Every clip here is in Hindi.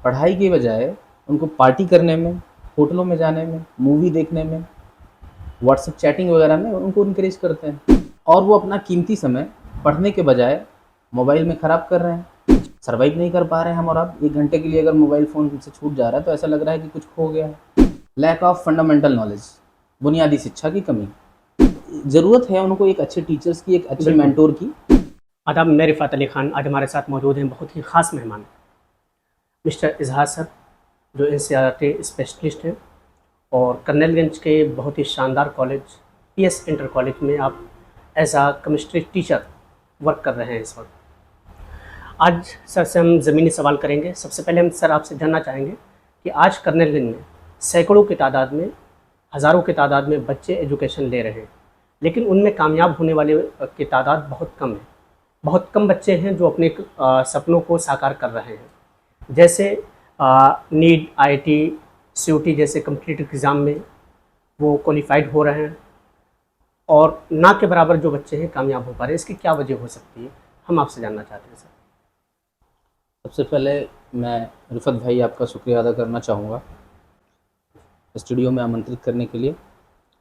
पढ़ाई के बजाय उनको पार्टी करने में, होटलों में जाने में, मूवी देखने में, व्हाट्सएप चैटिंग वगैरह में उनको इनकरेज करते हैं और वो अपना कीमती समय पढ़ने के बजाय मोबाइल में ख़राब कर रहे हैं। सर्वाइव नहीं कर पा रहे हैं हम और आप। 1 घंटे के लिए अगर मोबाइल फ़ोन से छूट जा रहा है तो ऐसा लग रहा है कि कुछ खो गया है। लैक ऑफ फंडामेंटल नॉलेज, बुनियादी शिक्षा की कमी। ज़रूरत है उनको एक अच्छे टीचर्स की, एक अच्छे बिल्कुल। मेंटोर की। आदाब, मैं रिफ़ात अली ख़ान आज हमारे साथ मौजूद हैं बहुत ही ख़ास मेहमान मिस्टर इजहार सर, जो एनसीईआरटी स्पेशलिस्ट हैं और कर्नलगंज के बहुत ही शानदार कॉलेज पीएस इंटर कॉलेज में आप एज आ केमिस्ट्री टीचर वर्क कर रहे हैं इस वक्त। आज सर से हम ज़मीनी सवाल करेंगे। सबसे पहले हम सर आपसे जानना चाहेंगे कि आज कर्नलगंज में सैकड़ों की तादाद में, हज़ारों की तादाद में बच्चे एजुकेशन ले रहे हैं, लेकिन उनमें कामयाब होने वाले की तादाद बहुत कम है। बहुत कम बच्चे हैं जो अपने सपनों को साकार कर रहे हैं। जैसे नीट, आईआईटी, सीयूटी जैसे कम्पिटिटिव एग्ज़ाम में वो क्वालिफाइड हो रहे हैं और ना के बराबर जो बच्चे हैं कामयाब हो पा रहे हैं। इसकी क्या वजह हो सकती है, हम आपसे जानना चाहते हैं सर। सबसे पहले मैं रिफ़त भाई आपका शुक्रिया अदा करना चाहूँगा स्टूडियो में आमंत्रित करने के लिए।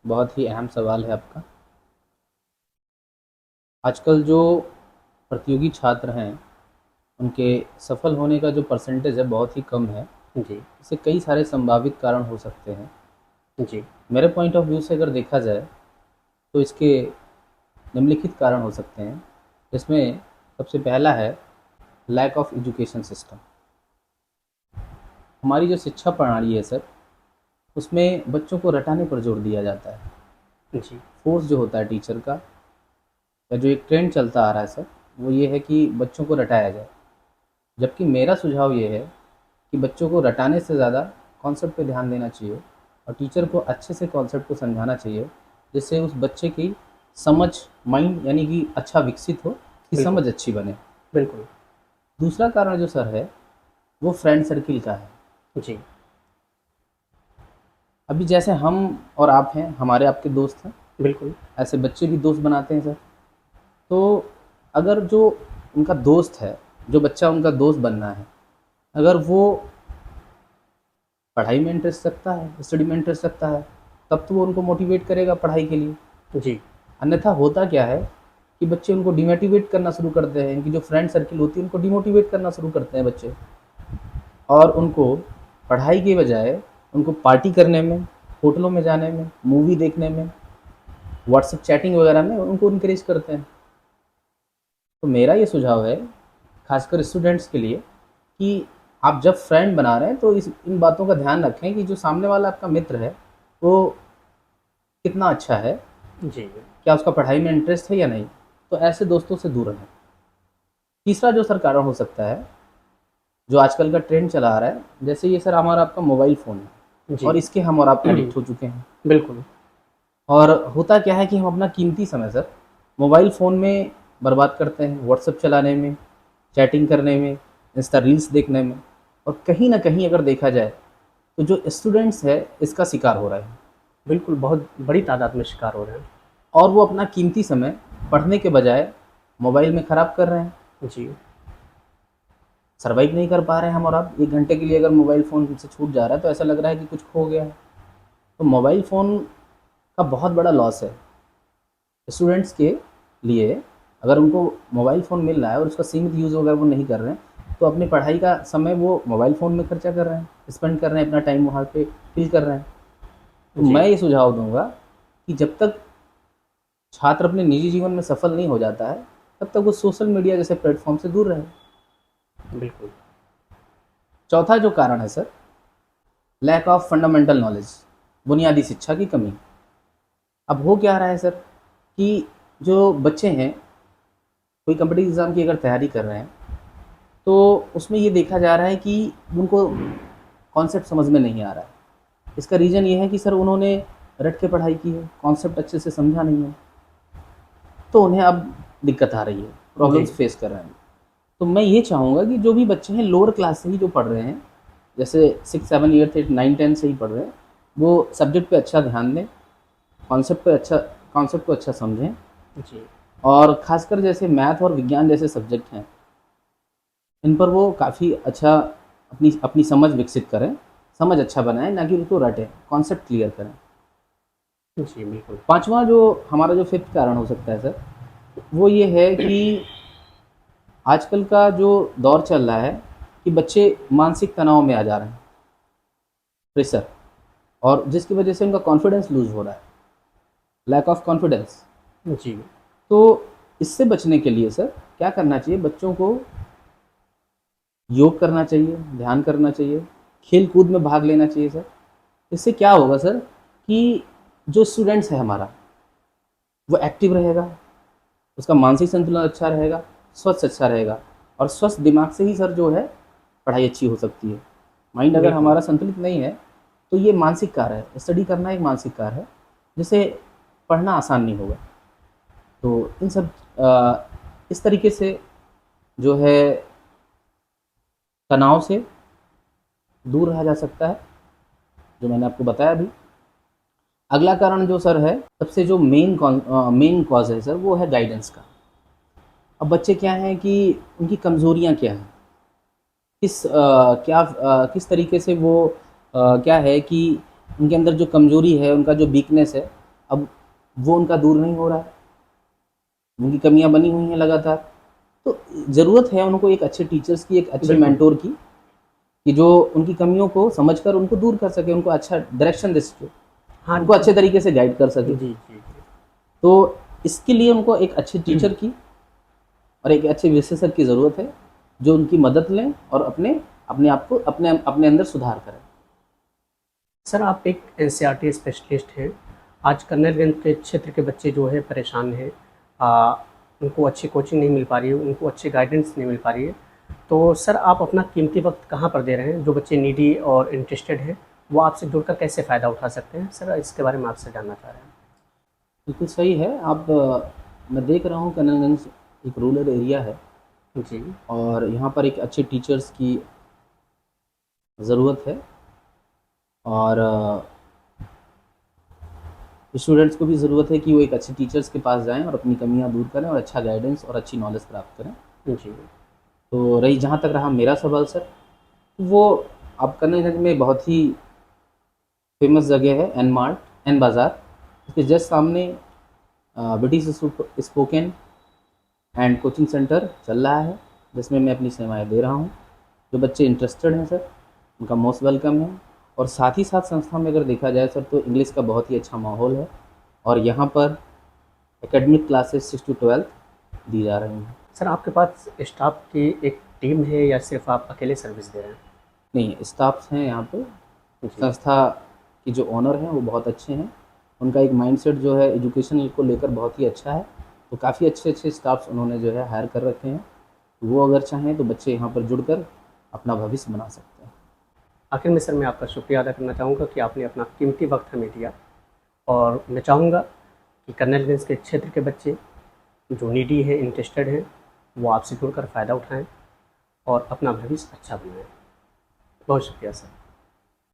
बहुत ही अहम सवाल है आपका। आजकल जो प्रतियोगी छात्र हैं, उनके सफल होने का जो परसेंटेज है बहुत ही कम है। जी। इससे कई सारे संभावित कारण हो सकते हैं। जी। मेरे पॉइंट ऑफ व्यू से अगर देखा जाए तो इसके निम्नलिखित कारण हो सकते हैं। इसमें सबसे पहला है लैक ऑफ एजुकेशन सिस्टम। हमारी जो शिक्षा प्रणाली है सर, उसमें बच्चों को रटाने पर जोर दिया जाता है। जी। फोर्स जो होता है टीचर का, या जो एक ट्रेंड चलता आ रहा है सर, वो ये है कि बच्चों को रटाया जाए। जबकि मेरा सुझाव ये है कि बच्चों को रटाने से ज़्यादा कॉन्सेप्ट पे ध्यान देना चाहिए और टीचर को अच्छे से कॉन्सेप्ट को समझाना चाहिए, जिससे उस बच्चे की समझ, माइंड यानी कि अच्छा विकसित हो, कि बिल्कुल। समझ अच्छी बने। बिल्कुल। दूसरा कारण जो सर है वो फ्रेंड सर्किल का है। जी। अभी जैसे हम और आप हैं, हमारे आपके दोस्त हैं, बिल्कुल। ऐसे बच्चे भी दोस्त बनाते हैं सर। तो अगर जो उनका दोस्त है, जो बच्चा उनका दोस्त बनना है, अगर वो पढ़ाई में इंटरेस्ट रखता है, स्टडी में इंटरेस्ट रखता है, तब तो वो उनको मोटिवेट करेगा पढ़ाई के लिए। जी। अन्यथा होता क्या है कि बच्चे उनको डिमोटिवेट करना शुरू करते हैं। इनकी जो फ्रेंड सर्किल होती है उनको डिमोटिवेट करना शुरू करते हैं बच्चे, और उनको पढ़ाई के बजाय उनको पार्टी करने में, होटलों में जाने में, मूवी देखने में, व्हाट्सएप चैटिंग वगैरह में उनको इनकरेज करते हैं। तो मेरा ये सुझाव है खासकर स्टूडेंट्स के लिए कि आप जब फ्रेंड बना रहे हैं तो इन बातों का ध्यान रखें कि जो सामने वाला आपका मित्र है वो कितना अच्छा है, जी। क्या उसका पढ़ाई में इंटरेस्ट है या नहीं। तो ऐसे दोस्तों से दूर रहें। तीसरा जो सर कारण हो सकता है, जो आजकल का ट्रेंड चला आ रहा है, जैसे ये सर हमारा आपका मोबाइल फ़ोन है जी। और इसके हम और आप एडिक्ट हो चुके हैं। बिल्कुल। और होता क्या है कि हम अपना कीमती समय सर मोबाइल फ़ोन में बर्बाद करते हैं, व्हाट्सएप चलाने में, चैटिंग करने में, इंस्टा रील्स देखने में। और कहीं न कहीं अगर देखा जाए तो जो स्टूडेंट्स है इसका शिकार हो रहे हैं बिल्कुल, बहुत बड़ी तादाद में शिकार हो रहे हैं। और वो अपना कीमती समय पढ़ने के बजाय मोबाइल में ख़राब कर रहे हैं। जी। सर्वाइव नहीं कर पा रहे हैं हम और आप। 1 घंटे के लिए अगर मोबाइल फ़ोन से छूट जा रहा है तो ऐसा लग रहा है कि कुछ खो गया है। तो मोबाइल फ़ोन का बहुत बड़ा लॉस है स्टूडेंट्स के लिए। अगर उनको मोबाइल फ़ोन मिल रहा है और उसका सीमित यूज़ अगर वो नहीं कर रहे हैं, तो अपनी पढ़ाई का समय वो मोबाइल फ़ोन में खर्चा कर रहे हैं, स्पेंड कर रहे हैं, अपना टाइम वहाँ पे किल कर रहे हैं। तो जी। मैं ये सुझाव दूँगा कि जब तक छात्र अपने निजी जीवन में सफल नहीं हो जाता है, तब तक वो सोशल मीडिया जैसे प्लेटफ़ॉर्म से दूर रहे। बिल्कुल। चौथा जो कारण है sir, lack of fundamental knowledge, बुनियादी शिक्षा की कमी। अब हो क्या रहा है सर कि जो बच्चे हैं, कोई कॉम्पिटिटिव एग्ज़ाम की अगर तैयारी कर रहे हैं, तो उसमें ये देखा जा रहा है कि उनको कॉन्सेप्ट समझ में नहीं आ रहा है। इसका रीज़न ये है कि सर उन्होंने रट के पढ़ाई की है, कॉन्सेप्ट अच्छे से समझा नहीं है, तो उन्हें अब दिक्कत आ रही है, जी। प्रॉब्लम्स फेस कर रहे हैं। तो मैं ये चाहूँगा कि जो भी बच्चे हैं लोअर क्लास से ही जो पढ़ रहे हैं, जैसे 6, 7, 8, 8, 9, 10 से ही पढ़ रहे हैं, वो सब्जेक्ट पे अच्छा ध्यान दें, कॉन्सेप्ट को अच्छा समझें। जी। और ख़ासकर जैसे मैथ और विज्ञान जैसे सब्जेक्ट हैं, इन पर वो काफ़ी अच्छा अपनी अपनी समझ विकसित करें, समझ अच्छा बनाएं, ना कि उनको रटें, कॉन्सेप्ट क्लियर करें। जी, बिल्कुल। पांचवा जो हमारा जो फिफ्थ कारण हो सकता है सर, वो ये है कि आजकल का जो दौर चल रहा है कि बच्चे मानसिक तनाव में आ जा रहे हैं, प्रेशर, और जिसकी वजह से उनका कॉन्फिडेंस लूज हो रहा है, लैक ऑफ कॉन्फिडेंस। जी, तो इससे बचने के लिए सर क्या करना चाहिए, बच्चों को योग करना चाहिए, ध्यान करना चाहिए, खेल कूद में भाग लेना चाहिए सर। इससे क्या होगा सर कि जो स्टूडेंट्स है हमारा, वो एक्टिव रहेगा, उसका मानसिक संतुलन अच्छा रहेगा, स्वस्थ अच्छा रहेगा, और स्वस्थ दिमाग से ही सर जो है पढ़ाई अच्छी हो सकती है। माइंड अगर बिल्कुल। हमारा संतुलित नहीं है तो ये मानसिक कार्य है, स्टडी करना एक मानसिक कार्य है, जिसे पढ़ना आसान नहीं होगा। तो इन सब इस तरीके से जो है तनाव से दूर रहा जा सकता है, जो मैंने आपको बताया अभी। अगला कारण जो सर है, सबसे जो मेन कॉज है सर, वो है गाइडेंस का। अब बच्चे क्या हैं कि उनकी कमज़ोरियाँ क्या हैं, किस तरीके से वो क्या है कि उनके अंदर जो कमज़ोरी है, उनका जो वीकनेस है, अब वो उनका दूर नहीं हो रहा है, उनकी कमियां बनी हुई हैं लगातार। तो ज़रूरत है उनको एक अच्छे टीचर्स की, एक अच्छे बिल्कुल। मेंटोर की, कि जो उनकी कमियों को समझकर उनको दूर कर सके, उनको अच्छा डायरेक्शन दे सके, हाँ, उनको अच्छे तरीके से गाइड कर सके। जी, जी, तो इसके लिए उनको एक अच्छे जी। टीचर की और एक अच्छे विशेषज्ञ की ज़रूरत है, जो उनकी मदद लें और अपने अपने आप को अपने अपने अंदर सुधार करें। सर, आप एक एनसीईआरटी स्पेशलिस्ट हैं। आज कर्नलगंज के क्षेत्र के बच्चे जो है परेशान हैं। उनको अच्छी कोचिंग नहीं मिल पा रही है, उनको अच्छी गाइडेंस नहीं मिल पा रही है। तो सर, आप अपना कीमती वक़्त कहाँ पर दे रहे हैं? जो बच्चे नीडी और इंटरेस्टेड हैं, वो आपसे जुड़कर कैसे फ़ायदा उठा सकते हैं? सर, इसके बारे में आपसे जानना चाह रहे हैं। बिल्कुल सही है। आप मैं देख रहा हूँ कन्नलगंज एक रूरल एरिया है, जी, और यहाँ पर एक अच्छे टीचर्स की ज़रूरत है, और स्टूडेंट्स को भी ज़रूरत है कि वो एक अच्छे टीचर्स के पास जाएँ और अपनी कमियाँ दूर करें और अच्छा गाइडेंस और अच्छी नॉलेज प्राप्त करें। जी, तो रही जहाँ तक रहा मेरा सवाल सर, वो अब कन्नलगंज में बहुत ही फेमस जगह है एन मार्ट, एन बाज़ार। उसके जस्ट सामने British spoken and coaching centre चल रहा है, जिसमें मैं अपनी सेवाएं दे रहा हूँ। जो बच्चे इंटरेस्टेड हैं सर, उनका मोस्ट वेलकम है। और साथ ही साथ संस्था में अगर देखा जाए सर, तो इंग्लिश का बहुत ही अच्छा माहौल है, और यहाँ पर एकेडमिक क्लासेस 6 to 12 दी जा रही हैं। सर, आपके पास स्टाफ की एक टीम है या सिर्फ़ आप अकेले सर्विस दे रहे हैं? नहीं, स्टाफ्स हैं यहाँ पे। जी, संस्था के जो ओनर हैं वो बहुत अच्छे हैं, उनका एक माइंडसेट जो है एजुकेशन को लेकर बहुत ही अच्छा है। तो काफ़ी अच्छे-अच्छे स्टाफ्स उन्होंने जो है हायर कर रखे हैं। वो अगर चाहें तो बच्चे यहाँ पर जुड़कर अपना भविष्य बना सकते हैं। आखिर में सर मैं आपका शुक्रिया अदा करना चाहूँगा कि आपने अपना कीमती वक़्त हमें दिया, और मैं चाहूँगा कि कर्नलगंज के क्षेत्र के बच्चे जो नीडी हैं, इंटरेस्टेड हैं, वो आपसे जुड़कर फ़ायदा उठाएँ और अपना भविष्य अच्छा बनाएँ। बहुत शुक्रिया सर।